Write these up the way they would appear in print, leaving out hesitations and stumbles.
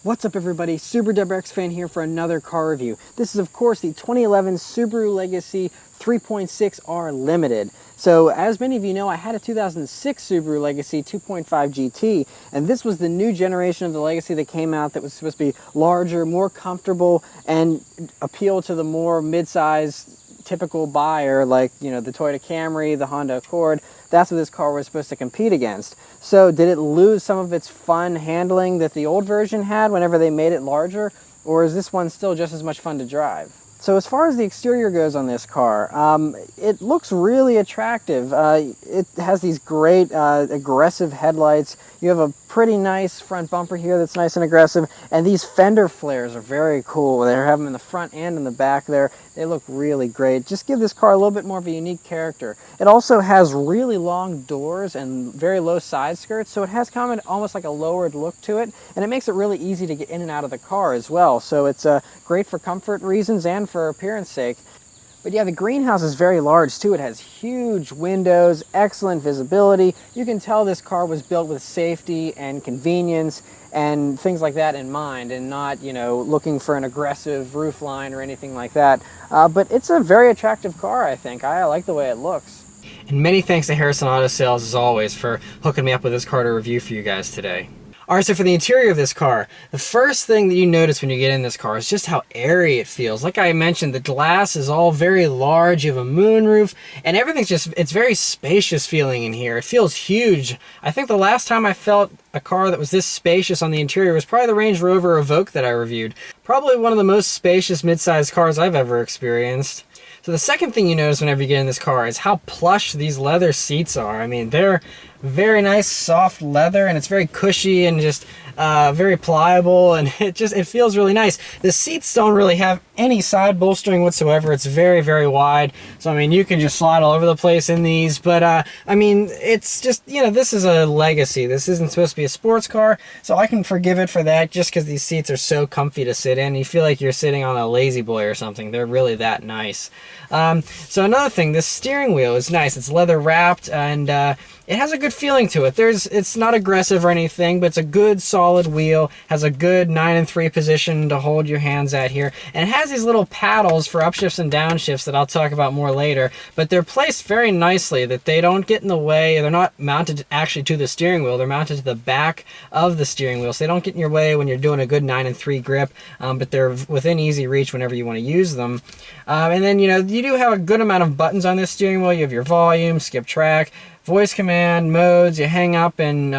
What's up everybody, SubaruWX fan here for another car review. This is of course the 2011 Subaru Legacy 3.6R Limited. So as many of you know, I had a 2006 Subaru Legacy 2.5 GT, and this was the new generation of the Legacy that came out that was supposed to be larger, more comfortable, and appeal to the more mid-size typical buyer like, you know, the Toyota Camry, the Honda Accord. That's what this car was supposed to compete against. So did it lose some of its fun handling that the old version had whenever they made it larger, or is this one still just as much fun to drive? So as far as the exterior goes on this car, it looks really attractive. It has these great aggressive headlights. You have a pretty nice front bumper here that's nice and aggressive, and these fender flares are very cool. They have them in the front and in the back there. They look really great. Just give this car a little bit more of a unique character. It also has really long doors and very low side skirts, so it has kind of almost like a lowered look to it, and it makes it really easy to get in and out of the car as well. So it's great for comfort reasons and for appearance sake. But yeah, the greenhouse is very large too. It has huge windows, excellent visibility. You can tell this car was built with safety and convenience and things like that in mind, and not, you know, looking for an aggressive roof line or anything like that. But it's a very attractive car, I think. I like the way it looks. And many thanks to Harrison Auto Sales, as always, for hooking me up with this car to review for you guys today. Alright, so for the interior of this car, the first thing that you notice when you get in this car is just how airy it feels. Like I mentioned, the glass is all very large, you have a moonroof, and everything's just, it's very spacious feeling in here. It feels huge. I think the last time I felt a car that was this spacious on the interior was probably the Range Rover Evoque that I reviewed. Probably one of the most spacious mid-sized cars I've ever experienced. So the second thing you notice whenever you get in this car is how plush these leather seats are. I mean, they're very nice soft leather, and it's very cushy and just very pliable, and it feels really nice. The seats don't really have any side bolstering whatsoever. It's very, very wide, so I mean, you can just slide all over the place in these. But I mean, it's just, you know, this is a Legacy. This isn't supposed to be a sports car, so I can forgive it for that, just because these seats are so comfy to sit in. You feel like you're sitting on a lazy boy or something. They're really that nice. So another thing, this steering wheel is nice. It's leather wrapped, and it has a good feeling to it. It's not aggressive or anything, but it's a good solid wheel. Has a good 9 and 3 position to hold your hands at here, and it has these little paddles for upshifts and downshifts that I'll talk about more later. But they're placed very nicely, that they don't get in the way. They're not mounted actually to the steering wheel. They're mounted to the back of the steering wheel, so they don't get in your way when you're doing a good 9 and 3 grip. But they're within easy reach whenever you want to use them. And then, you know, you do have a good amount of buttons on this steering wheel. You have your volume, skip track, voice command, modes, you hang up and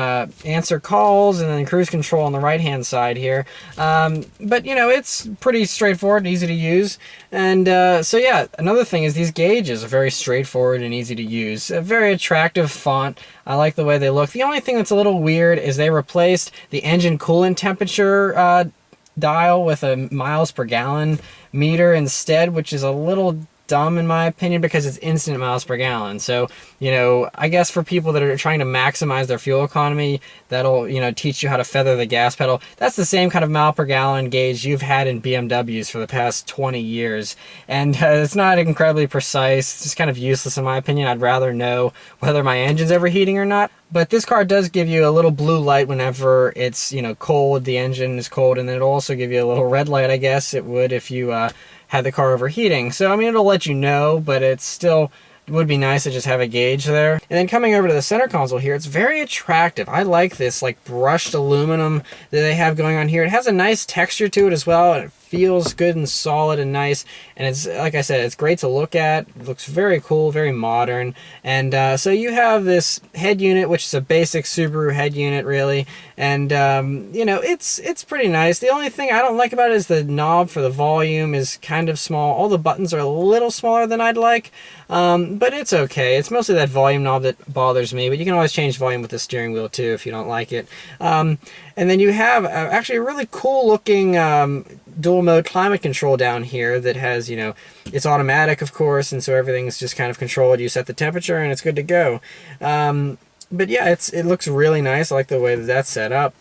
answer calls, and then cruise control on the right hand side here. But you know, it's pretty straightforward, easy to use. And so yeah, another thing is these gauges are very straightforward and easy to use. A very attractive font. I like the way they look. The only thing that's a little weird is they replaced the engine coolant temperature dial with a miles per gallon meter instead, which is a little dumb in my opinion, because it's instant miles per gallon. So, you know, I guess for people that are trying to maximize their fuel economy, that'll, you know, teach you how to feather the gas pedal. That's the same kind of mile per gallon gauge you've had in BMWs for the past 20 years. And it's not incredibly precise. It's just kind of useless in my opinion. I'd rather know whether my engine's overheating or not. But this car does give you a little blue light whenever it's, you know, cold, the engine is cold, and then it'll also give you a little red light, I guess it would if you had the car overheating. So I mean, it'll let you know, but it's still, it would be nice to just have a gauge there. And then coming over to the center console here, it's very attractive. I like this like brushed aluminum that they have going on here. It has a nice texture to it as well, and it feels good and solid and nice. And it's, like I said, it's great to look at. It looks very cool, very modern. And so you have this head unit, which is a basic Subaru head unit, really. And you know, it's pretty nice. The only thing I don't like about it is the knob for the volume is kind of small. All the buttons are a little smaller than I'd like, but it's okay. It's mostly that volume knob that bothers me, but you can always change volume with the steering wheel too if you don't like it. And then you have actually a really cool looking dual mode climate control down here that has, you know, it's automatic of course, and so everything's just kind of controlled. You set the temperature and it's good to go. But yeah, it looks really nice. I like the way that that's set up.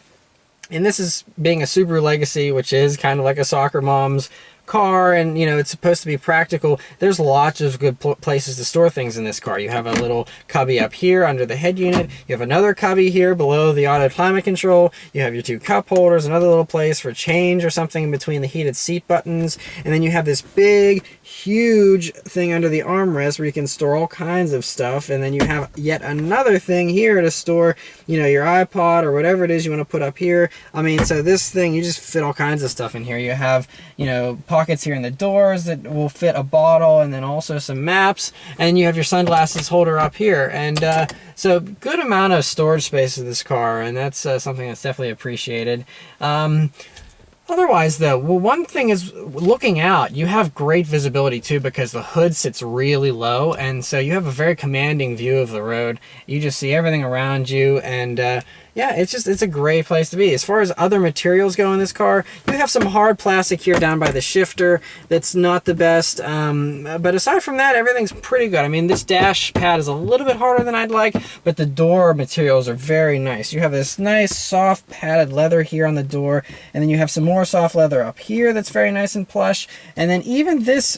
And this is being a Subaru Legacy, which is kind of like a soccer mom's car and, you know, it's supposed to be practical, there's lots of good places to store things in this car. You have a little cubby up here under the head unit. You have another cubby here below the auto climate control. You have your two cup holders, another little place for change or something in between the heated seat buttons. And then you have this big, huge thing under the armrest where you can store all kinds of stuff. And then you have yet another thing here to store, you know, your iPod or whatever it is you want to put up here. I mean, so this thing, you just fit all kinds of stuff in here. You have, you know, pockets here in the doors that will fit a bottle, and then also some maps, and you have your sunglasses holder up here. And so good amount of storage space in this car, and that's something that's definitely appreciated. Otherwise, though, well, one thing is looking out, you have great visibility too, because the hood sits really low, and so you have a very commanding view of the road. You just see everything around you, and yeah, it's a great place to be. As far as other materials go in this car, you have some hard plastic here down by the shifter that's not the best, but aside from that, everything's pretty good. I mean, this dash pad is a little bit harder than I'd like, but the door materials are very nice. You have this nice soft padded leather here on the door, and then you have some more soft leather up here that's very nice and plush, and then even this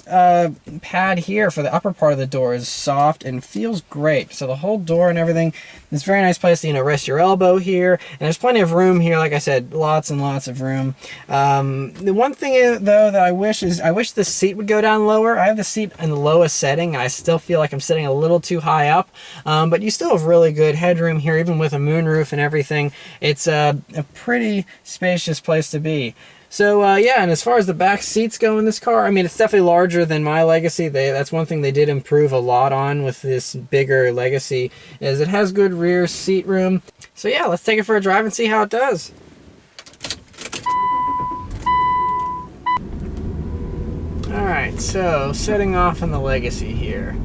pad here for the upper part of the door is soft and feels great. So the whole door and everything is a very nice place to, you know, rest your elbow here, and there's plenty of room here. Like I said, lots and lots of room. The one thing though that I wish the seat would go down lower. I have the seat in the lowest setting, and I still feel like I'm sitting a little too high up, but you still have really good headroom here, even with a moonroof and everything. It's a pretty spacious place to be. So yeah, and as far as the back seats go in this car, I mean, it's definitely larger than my Legacy. That's one thing they did improve a lot on with this bigger Legacy, is it has good rear seat room. So yeah, let's take it for a drive and see how it does. Alright, so setting off in the Legacy here.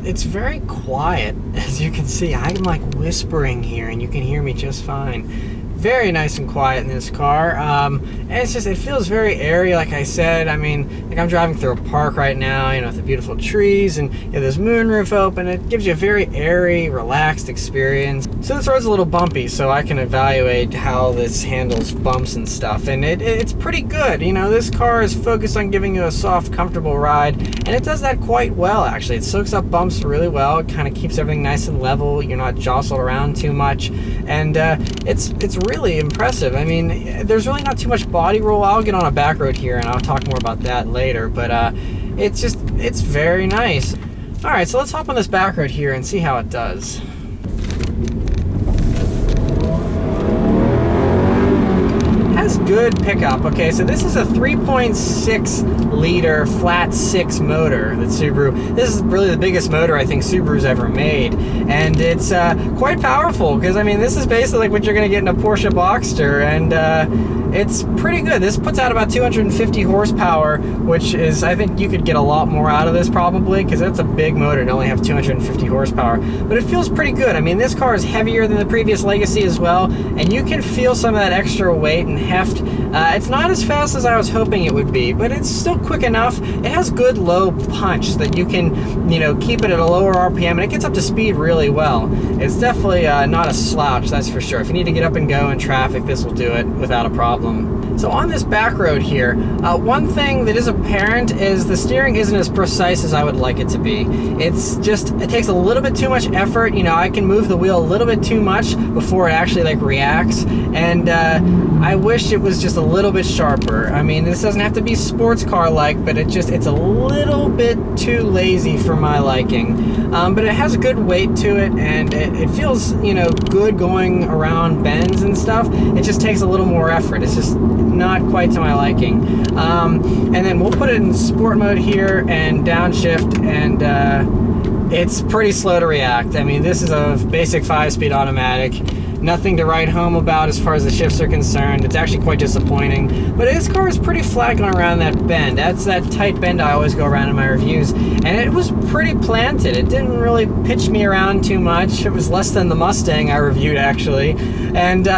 It's very quiet, as you can see. I'm like whispering here, and you can hear me just fine. Very nice and quiet in this car, and it's just, it feels very airy, like I said. I mean, like I'm driving through a park right now, you know, with the beautiful trees, and you have this moonroof open. It gives you a very airy, relaxed experience. So this road's a little bumpy, so I can evaluate how this handles bumps and stuff, and it's pretty good. You know, this car is focused on giving you a soft, comfortable ride, and it does that quite well, actually. It soaks up bumps really well. It kind of keeps everything nice and level. You're not jostled around too much, and it's really impressive. I mean, there's really not too much body roll. I'll get on a back road here and I'll talk more about that later, but it's very nice. All right, so let's hop on this back road here and see how it does. Has good pickup. Okay, so this is a 3.6 liter flat 6 motor that Subaru, this is really the biggest motor I think Subaru's ever made, and it's quite powerful, because I mean, this is basically like what you're going to get in a Porsche Boxster, and it's pretty good. This puts out about 250 horsepower, which is, I think you could get a lot more out of this probably, because that's a big motor to only have 250 horsepower, but it feels pretty good. I mean, this car is heavier than the previous Legacy as well, and you can feel some of that extra weight and heft. It's not as fast as I was hoping it would be, but it's still quick enough. It has good low punch that you can, you know, keep it at a lower RPM, and it gets up to speed really well. It's definitely not a slouch, that's for sure. If you need to get up and go in traffic, this will do it without a problem. So on this back road here, one thing that is apparent is the steering isn't as precise as I would like it to be. It's just, it takes a little bit too much effort. You know, I can move the wheel a little bit too much before it actually like reacts, and I wish it was just a little bit sharper. I mean, this doesn't have to be sports car like, but it's a little bit too lazy for my liking. But it has a good weight to it, and it feels, you know, good going around bends and stuff. It just takes a little more effort. It's just not quite to my liking. And then we'll put it in sport mode here and downshift, and it's pretty slow to react. I mean, this is a basic 5-speed automatic. Nothing to write home about as far as the shifts are concerned. It's actually quite disappointing. But this car is pretty flat going around that bend. That's that tight bend I always go around in my reviews. And it was pretty planted. It didn't really pitch me around too much. It was less than the Mustang I reviewed, actually. And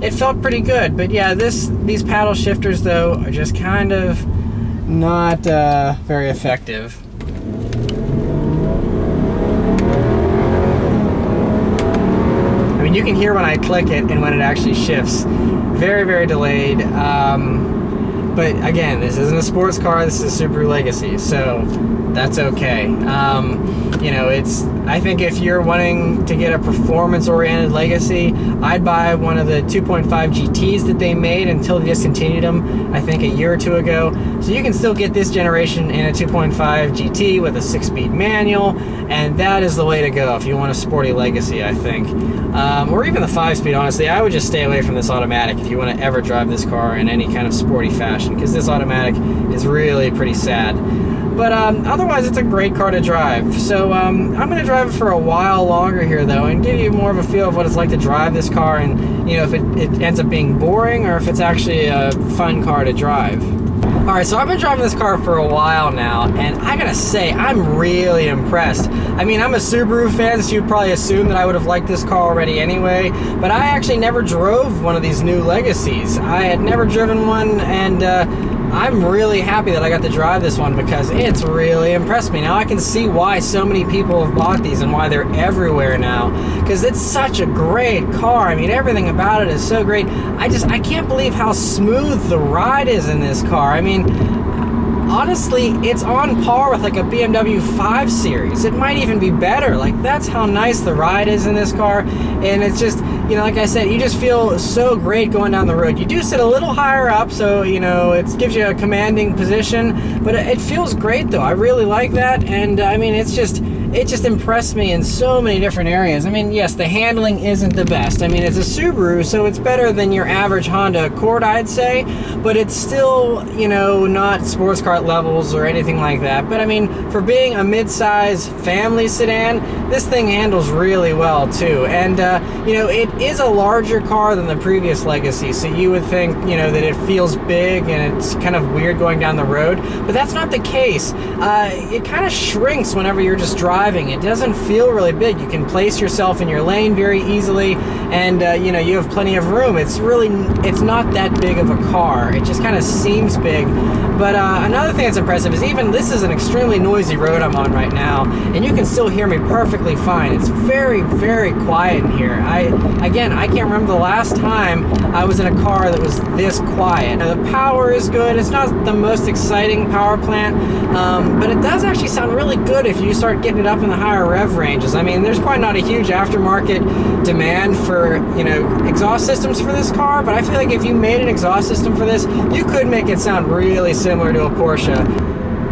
it felt pretty good. But yeah, these paddle shifters, though, are just kind of not very effective. You can hear when I click it and when it actually shifts. Very, very delayed. But again, this isn't a sports car, this is a Subaru Legacy, so that's okay. You know, I think if you're wanting to get a performance-oriented Legacy, I'd buy one of the 2.5 GTs that they made until they discontinued them, I think a year or two ago. So you can still get this generation in a 2.5 GT with a 6-speed manual, and that is the way to go if you want a sporty Legacy, I think. Or even the 5-speed, honestly. I would just stay away from this automatic if you want to ever drive this car in any kind of sporty fashion, because this automatic is really pretty sad. But otherwise, it's a great car to drive. So I'm going to drive it for a while longer here, though, and give you more of a feel of what it's like to drive this car, and you know, if it ends up being boring or if it's actually a fun car to drive. Alright, so I've been driving this car for a while now, and I gotta say, I'm really impressed. I mean, I'm a Subaru fan, so you'd probably assume that I would have liked this car already anyway, but I actually never drove one of these new Legacies. I had never driven one, and I'm really happy that I got to drive this one because it's really impressed me. Now I can see why so many people have bought these and why they're everywhere now, because it's such a great car. I mean, everything about it is so great. I can't believe how smooth the ride is in this car. I mean, honestly, it's on par with like a BMW 5 Series. It might even be better. Like, that's how nice the ride is in this car. And it's just, you know, like I said, you just feel so great going down the road. You do sit a little higher up, so, you know, it gives you a commanding position, but it feels great, though. I really like that, and, I mean, it just impressed me in so many different areas. I mean, yes, the handling isn't the best. I mean, it's a Subaru, so it's better than your average Honda Accord, I'd say, but it's still, you know, not sports car levels or anything like that. But I mean, for being a mid-size family sedan, this thing handles really well, too. And, you know, it is a larger car than the previous Legacy, so you would think, you know, that it feels big and it's kind of weird going down the road, but that's not the case. It kind of shrinks whenever you're just driving. It doesn't feel really big. You can place yourself in your lane very easily, and you know, you have plenty of room. It's not that big of a car. It just kind of seems big. But another thing that's impressive is even this is an extremely noisy road I'm on right now, and you can still hear me perfectly fine. It's very, very quiet in here. I can't remember the last time I was in a car that was this quiet. Now, the power is good. It's not the most exciting power plant, but it does actually sound really good if you start getting it up in the higher rev ranges. I mean, there's probably not a huge aftermarket demand for, you know, exhaust systems for this car, but I feel like if you made an exhaust system for this, you could make it sound really similar to a Porsche.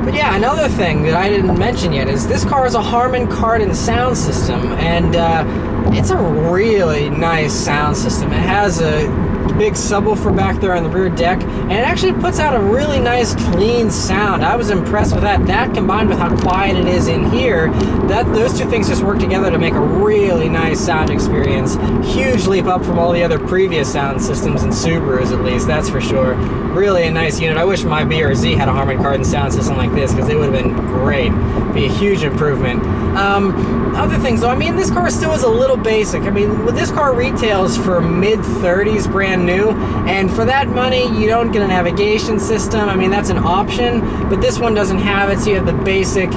But yeah, another thing that I didn't mention yet is this car has a Harman Kardon sound system, and it's a really nice sound system. It has a big subwoofer back there on the rear deck, and it actually puts out a really nice clean sound. I was impressed with that. That combined with how quiet it is in here, those two things just work together to make a really nice sound experience. Huge leap up from all the other previous sound systems in Subarus, at least, that's for sure. Really a nice unit. I wish my BRZ had a Harman Kardon sound system like this, because it would have been great. Be a huge improvement. Other things though, I mean, this car still is a little basic. I mean, this car retails for mid-30s brand new, and for that money you don't get a navigation system. I mean, that's an option, but this one doesn't have it, so you have the basic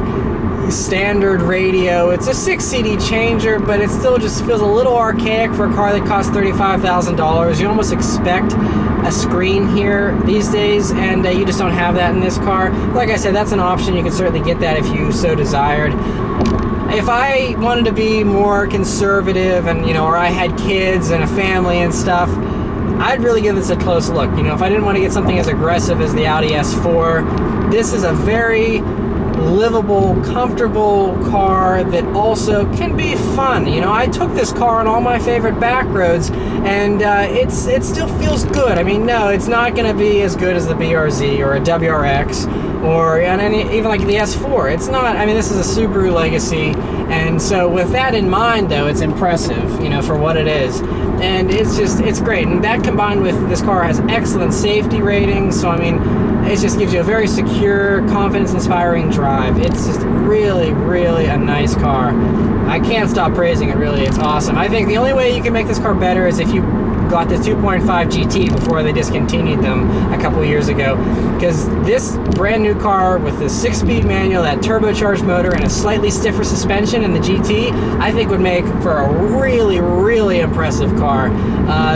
standard radio. It's a 6 CD changer, but it still just feels a little archaic for a car that costs $35,000. You almost expect a screen here these days, and you just don't have that in this car. Like I said, that's an option. You can certainly get that if you so desired. If I wanted to be more conservative and, you know, or I had kids and a family and stuff, I'd really give this a close look. You know, if I didn't want to get something as aggressive as the Audi S4, this is a very livable, comfortable car that also can be fun. You know, I took this car on all my favorite back roads, and it still feels good. I mean, no, it's not going to be as good as the BRZ or a WRX or even like the S4. It's not. I mean, this is a Subaru Legacy, and so with that in mind, though, it's impressive, you know, for what it is. And it's great. And that combined with this car has excellent safety ratings, so I mean, it just gives you a very secure, confidence-inspiring drive. It's just really, really a nice car. I can't stop praising it, really. It's awesome. I think the only way you can make this car better is if you got the 2.5 GT before they discontinued them a couple years ago, because this brand new car with the 6-speed manual, that turbocharged motor, and a slightly stiffer suspension in the GT, I think would make for a really, really impressive car.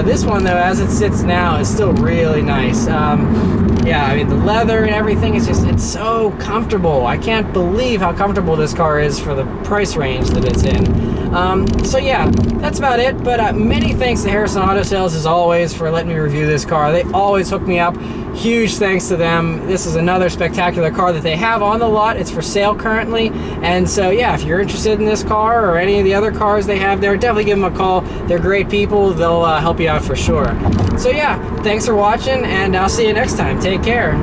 This one though, as it sits now, is still really nice. Yeah, I mean the leather and everything is just, it's so comfortable. I can't believe how comfortable this car is for the price range that it's in. So yeah, that's about it, but many thanks to Harrison Auto Sales as always for letting me review this car. They always hook me up. Huge thanks to them. This is another spectacular car that they have on the lot. It's for sale currently, and so yeah, if you're interested in this car or any of the other cars they have there, definitely give them a call. They're great people. They'll help you out for sure. So yeah, thanks for watching, and I'll see you next time. Take care.